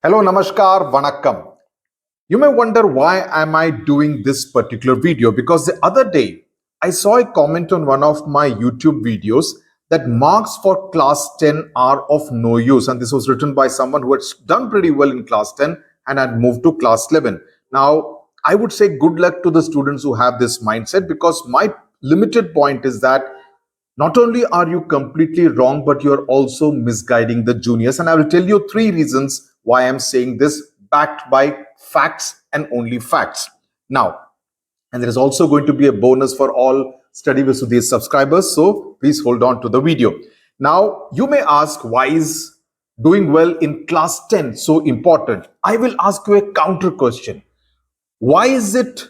Hello, Namaskar, Vanakkam. You may wonder why am I doing this particular video, because the other day I saw a comment on one of my YouTube videos that marks for class 10 are of no use, and this was written by someone who had done pretty well in class 10 and had moved to class 11. Now, I would say good luck to the students who have this mindset, because my limited point is that not only are you completely wrong, but you're also misguiding the juniors. And I will tell you three reasons why I'm saying this, backed by facts and only facts. Now, and there is also going to be a bonus for all Study with Sudhir subscribers. So please hold on to the video. Now, you may ask, why is doing well in class 10 so important? I will ask you a counter question. Why is it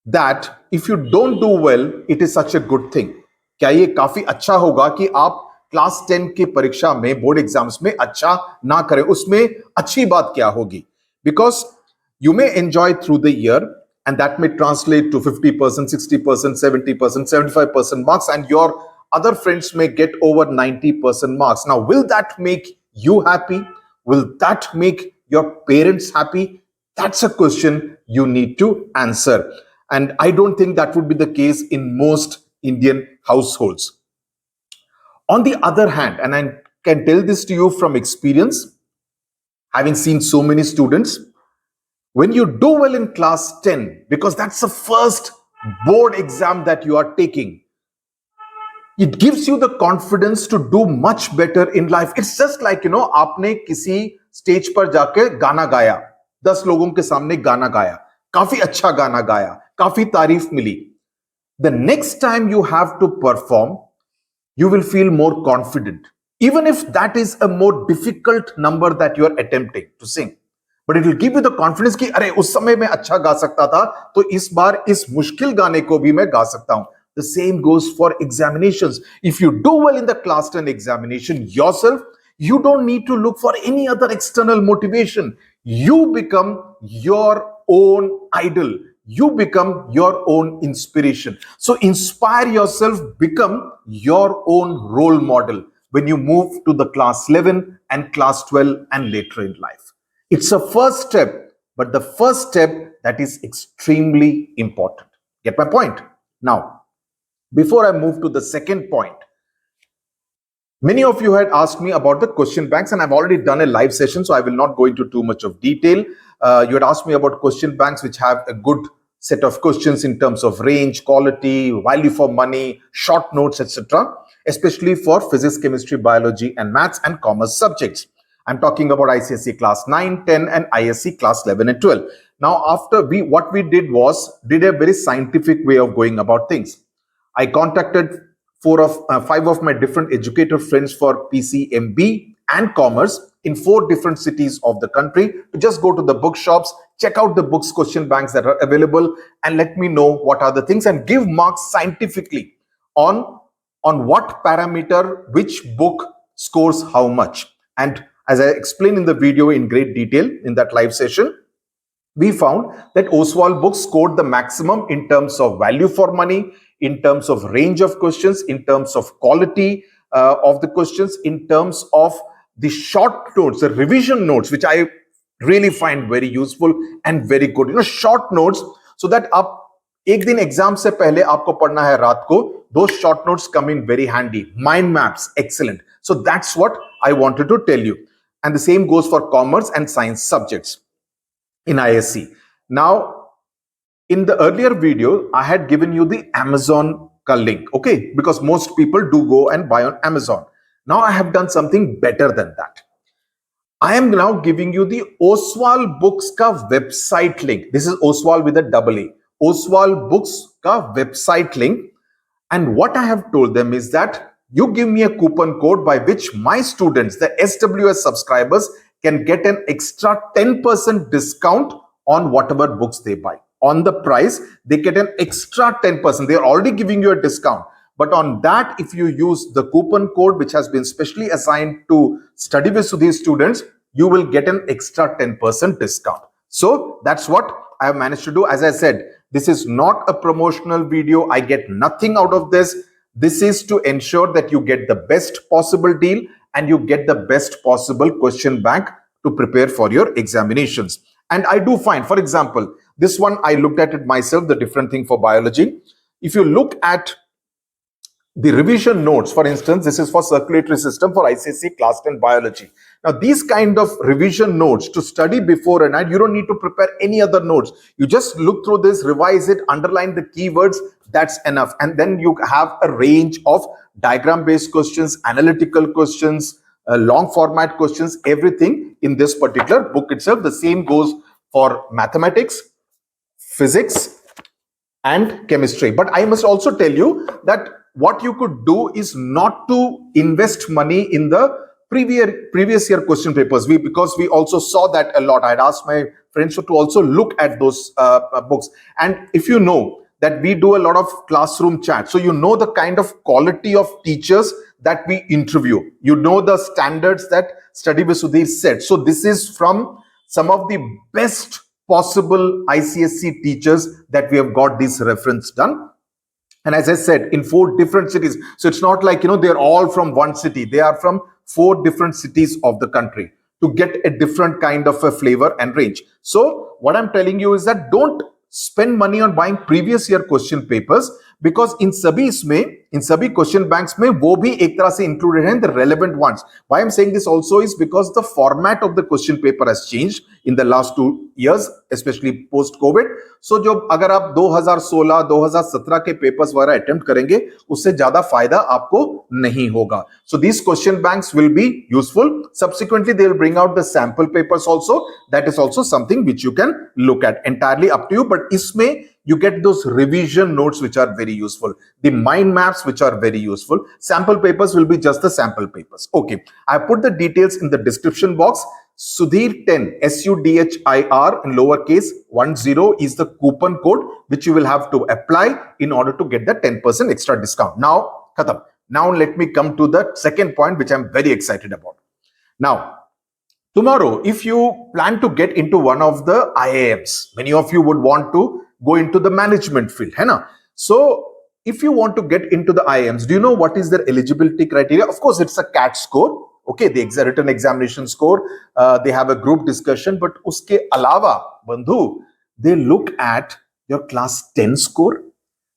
that if you don't do well, it is such a good thing? क्या ये काफी अच्छा होगा कि आप class 10 की परीक्षा में, बोर्ड एग्जाम्स में अच्छा ना करें? उसमें अच्छी बात क्या होगी? Because you may enjoy through the year, and that may translate to 50%, 60%, 70%, 75% marks, and your other friends may get over 90% marks. Now, will that make you happy? Will that make your parents happy? That's a question you need to answer. And I don't think that would be the case in most Indian households. On the other hand, and I can tell this to you from experience, having seen so many students, when you do well in class 10, because that's the first board exam that you are taking, it gives you the confidence to do much better in life. It's just like, आपने किसी stage पर जाके गाना गाया, 10 लोगों के सामने गाना गाया, काफी अच्छा गाना गाया, काफी तारीफ मिली. The next time you have to perform, you will feel more confident, even if that is a more difficult number that you are attempting to sing. But it will give you the confidence कि अरे उस समय मैं अच्छा गा सकता था, तो इस बार इस मुश्किल गाने को भी मैं गा सकता हूं. The same goes for examinations. If you do well in the class 10 examination yourself, you don't need to look for any other external motivation. You become your own idol. You become your own inspiration. So inspire yourself, become your own role model when you move to the class 11 and class 12 and later in life. It's a first step, but the first step that is extremely important. Get my point? Now, before I move to the second point, many of you had asked me about the question banks, and I've already done a live session, so I will not go into too much of detail. You had asked me about question banks, which have a good set of questions in terms of range, quality, value for money, short notes, etc., especially for physics, chemistry, biology, and maths and commerce subjects. I'm talking about ICSE class 9, 10, and ISC class 11 and 12. Now, what we did a very scientific way of going about things. I contacted 5 of my different educator friends for PCMB and commerce in 4 different cities of the country to just go to the bookshops, check out the books, question banks that are available, and let me know what are the things, and give marks scientifically on what parameter which book scores how much. And as I explained in the video in great detail in that live session, we found that Oswald books scored the maximum in terms of value for money, in terms of range of questions, in terms of quality of the questions, in terms of the short notes, the revision notes, which I really find very useful and very good. Short notes, so that आप एक दिन exam से पहले आपको पढ़ना है रात को, those short notes come in very handy. Mind maps, excellent. So that's what I wanted to tell you. And the same goes for commerce and science subjects in ISC. Now, in the earlier video, I had given you the Amazon link, okay? Because most people do go and buy on Amazon. Now I have done something better than that. I am now giving you the Oswald Books ka website link. This is Oswald with a double A. Oswald Books ka website link. And what I have told them is that you give me a coupon code by which my students, the SWS subscribers, can get an extra 10% discount on whatever books they buy. On the price, they get an extra 10%. They are already giving you a discount. But on that, if you use the coupon code, which has been specially assigned to Study with Sudhir students, you will get an extra 10% discount. So that's what I have managed to do. As I said, this is not a promotional video. I get nothing out of this. This is to ensure that you get the best possible deal and you get the best possible question bank to prepare for your examinations. And I do find, for example, this one I looked at it myself, the different thing for biology. If you look at the revision notes, for instance, this is for circulatory system for ICSE class 10 biology. Now, these kind of revision notes to study before a night, you don't need to prepare any other notes. You just look through this, revise it, underline the keywords, that's enough. And then you have a range of diagram-based questions, analytical questions, long format questions, everything in this particular book itself. The same goes for mathematics, physics, and chemistry. But I must also tell you that what you could do is not to invest money in the previous year question papers, because we also saw that a lot. I'd asked my friends to also look at those books. And if you know that we do a lot of classroom chat, so you know the kind of quality of teachers that we interview, you know the standards that Study with Sudhir set. So this is from some of the best possible ICSE teachers that we have got this reference done. And as I said, in 4 different cities. So it's not like, they're all from one city. They are from 4 different cities of the country to get a different kind of a flavor and range. So what I'm telling you is that don't spend money on buying previous year question papers, because in सभी question banks में वो भी एक तरह से included हैं, the relevant ones. Why I'm saying this also is because the format of the question paper has changed in the last 2 years, especially post COVID. So जो अगर आप 2016, 2017 के पेपर्स वगैरह अटेम्प्ट करेंगे, उससे ज्यादा फायदा आपको नहीं होगा. So these question banks will be useful. Subsequently, they will bring out the sample papers also. That is also something which you can look at. Entirely up to you. But इसमें you get those revision notes which are very useful. The mind maps which are very useful. Sample papers will be just the sample papers. Okay. I put the details in the description box. Sudhir 10, SUDHIR in lowercase 10 is the coupon code which you will have to apply in order to get the 10% extra discount. Now, khatam. Now let me come to the second point which I'm very excited about. Now, tomorrow, if you plan to get into one of the IIMs, many of you would want to go into the management field, hai na? So if you want to get into the IIMs, do you know what is their eligibility criteria? Of course, it's a CAT score. Okay, the written examination score. They have a group discussion, but uske alawa, bandhu, they look at your class 10 score.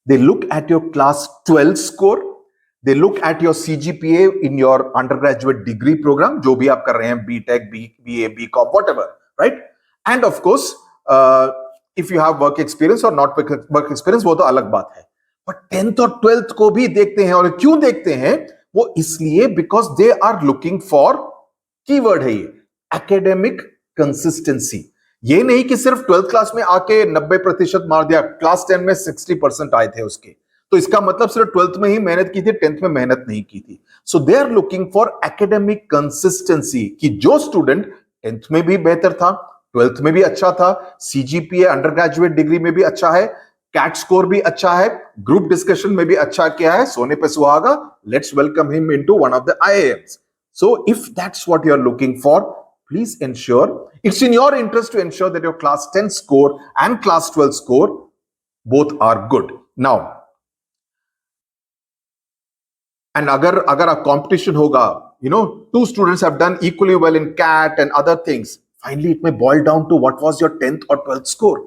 They look at your class 12 score. They look at your CGPA in your undergraduate degree program, जो भी आप कर रहे हैं, BTech, BA, BCom, whatever, right? And of course, if you have work experience or not work experience, वो तो अलग बात है. But 10th और 12th को भी देखते हैं, और क्यों देखते हैं? वो इसलिए because they are looking for keyword है ये, academic consistency. ये नहीं कि सिर्फ 12th क्लास में आके 90% मार दिया, क्लास 10 में 60% आए थे उसके, तो इसका मतलब सिर्फ 12th में ही मेहनत की थी, 10th में मेहनत नहीं की थी. So they are looking for academic consistency, कि जो स्टूडेंट 10th में भी बेहतर था, 12th में भी अच्छा था, सीजीपीए अंडर ग्रेजुएट डिग्री में भी अच्छा है, कैट स्कोर भी अच्छा है, ग्रुप डिस्कशन में भी अच्छा किया है, सोने पे सुहागा, let's welcome him into one of the IIMs. So if that's what you are looking for, please ensure, it's in your interest to ensure that your class 10 score and class 12 score both are good. Now, and agar a competition hoga, two students have done equally well in CAT and other things, finally it may boil down to what was your 10th or 12th score.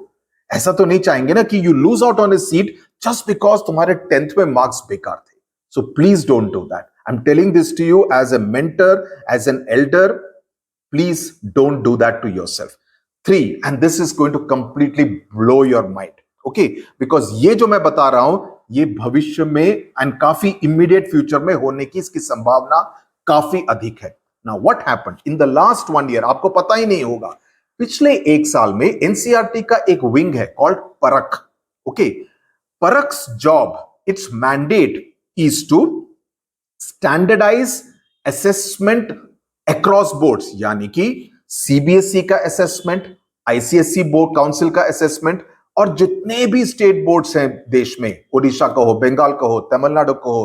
ऐसा तो नहीं चाहेंगे ना कि you lose out on a seat just because तुम्हारे 10th में marks बेकार थे. So please don't do that. I'm telling this to you as a mentor, as an elder. Please don't do that to yourself. 3, and this is going to completely blow your mind. Okay, because ये जो मैं बता रहा हूं, ये भविष्य में and काफी immediate future में होने की इसकी संभावना काफी अधिक है. Now what happened in the last 1 year? आपको पता ही नहीं होगा. पिछले 1 साल में NCERT का एक wing है called परख. Okay, परख's job, its mandate is to standardize assessment across boards, यानी कि सीबीएसई का असेसमेंट, आईसीएसई बोर्ड काउंसिल का असेसमेंट, और जितने भी स्टेट बोर्ड्स हैं देश में, ओडिशा का हो, बंगाल का हो, तमिलनाडु का हो,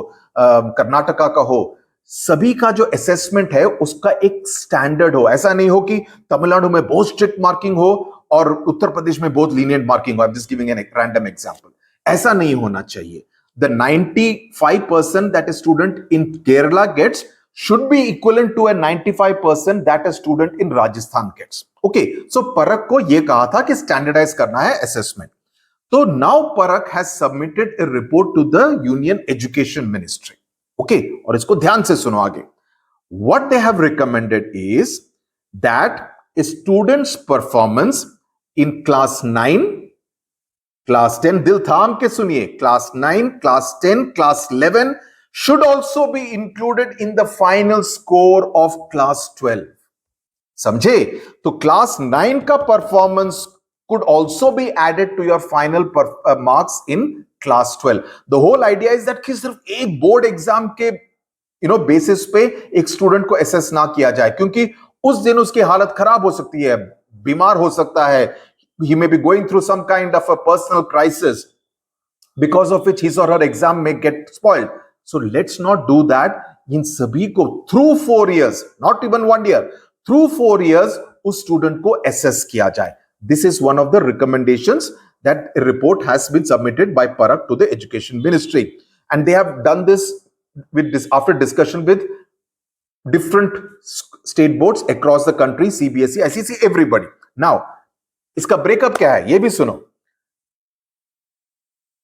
कर्नाटका का हो, सभी का जो असेसमेंट है उसका एक स्टैंडर्ड हो. ऐसा नहीं हो कि तमिलनाडु में बहुत स्ट्रिक्ट मार्किंग हो और उत्तर प्रदेश में बहुत लीनियंट मार्किंग हो. I am just giving an random example. ऐसा नहीं होना चाहिए. The 95% that a student in Kerala gets should be equivalent to a 95% that a student in Rajasthan gets. Okay, so Parak को ये कहा था कि standardize करना है assessment. So now Parak has submitted a report to the Union Education Ministry. Okay, और इसको ध्यान से सुनो आगे. What they have recommended is that a student's performance in class 9, class 10, दिल थाम के सुनिए, class 9, class 10, class 11 should also be included in the final score of class 12. समझे? तो क्लास 9 का performance could also be added to your final marks in class 12. The whole idea is that कि सिर्फ एक बोर्ड एग्जाम के basis पे एक student को असेस ना किया जाए, क्योंकि उस दिन उसकी हालत खराब हो सकती है, बीमार हो सकता है, he may be going through some kind of a personal crisis because of which his or her exam may get spoiled. So let's not do that. इन सभी को through 4 years, not even 1 year, through 4 years उस student को assess किया जाए. This is one of the recommendations that a report has been submitted by Parak to the Education Ministry, and they have done this with this after discussion with different state boards across the country, CBSE, ICC, everybody. Now इसका breakup क्या है ये भी सुनो.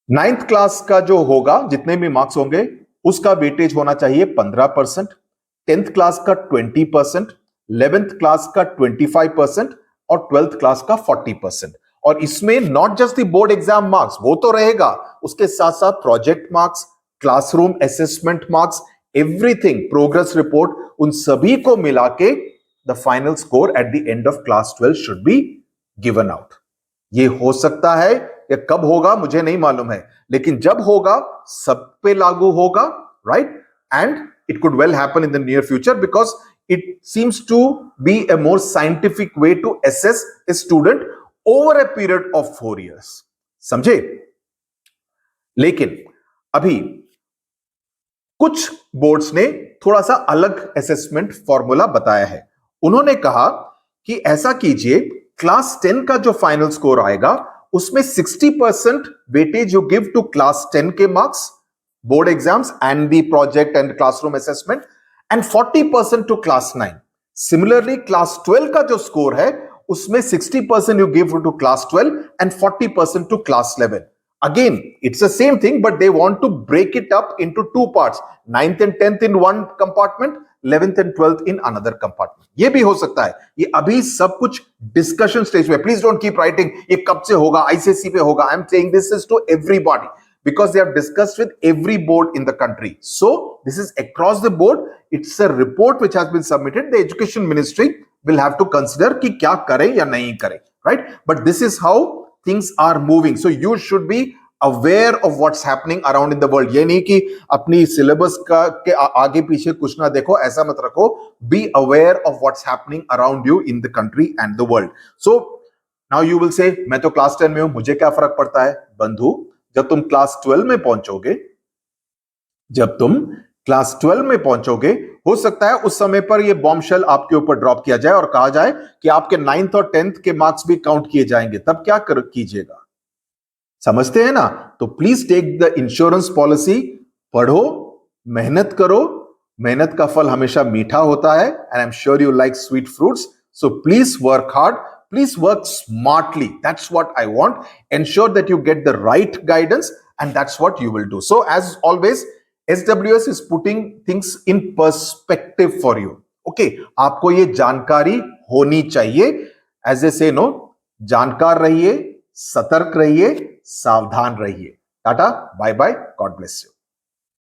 9th class का जो होगा, जितने भी मार्क्स होंगे उसका वेटेज होना चाहिए 15%, 10th क्लास का 20%, 11th क्लास का 25% और 12th क्लास का 40%. और इसमें not just the board exam marks, वो तो रहेगा, उसके साथ साथ project marks, classroom assessment marks, everything, progress report, उन सभी को मिला के the final score at the end of class 12 should be given out. ये हो सकता है, ये कब होगा मुझे नहीं मालूम है, लेकिन जब होगा सब पे लागू होगा, right? And it could well happen in the near future because it seems to be a more scientific way to assess a student over a period of 4 years. समझे? लेकिन अभी कुछ बोर्ड्स ने थोड़ा सा अलग असेसमेंट फॉर्मूला बताया है. उन्होंने कहा कि ऐसा कीजिए, क्लास 10 का जो फाइनल स्कोर आएगा उसमें 60% weightage you give to class 10 के marks, board exams and the project and classroom assessment, and 40% to class 9. Similarly, class 12 का जो स्कोर है उसमें 60% you give to class 12 and 40% to class 11. Again, it's the same thing, but they want to break it up into two parts. 9th and 10th in one compartment, 11th and 12th in another compartment. ये भी हो सकता है. ये अभी सब कुछ discussion stage में. Please don't keep writing. ये कब से होगा, ICSE पे होगा. I'm saying this is to everybody, because they have discussed with every board in the country. So this is across the board. It's a report which has been submitted. The Education Ministry will have to consider कि क्या करें या नहीं करें, right? But this is how things are moving. So you should be aware of what's happening around in the world. ये नहीं कि अपनी syllabus का के आगे पीछे कुछ ना देखो, ऐसा मत रखो. Be aware of what's happening around you in the country and the world. So now you will say, मैं तो class 10 में हूं, मुझे क्या फर्क पड़ता है? बंधु, जब तुम क्लास 12 में पहुंचोगे, जब तुम क्लास 12 में पहुंचोगे, हो सकता है उस समय पर यह बॉम्बशेल आपके ऊपर ड्रॉप किया जाए और कहा जाए कि आपके 9th और 10th के मार्क्स भी काउंट किए जाएंगे. तब क्या कीजिएगा? समझते हैं ना? तो please take the insurance policy, पढ़ो, मेहनत करो. मेहनत का फल हमेशा मीठा होता है, and I am sure you like sweet fruits. So please work hard. Please work smartly. That's what I want. Ensure that you get the right guidance, and that's what you will do. So as always, SWS is putting things in perspective for you. Okay, आपको ये जानकारी होनी चाहिए. As I say, no, जानकार रहिए, सतर्क रहिए, सावधान रहिए. Tata, bye bye, God bless you.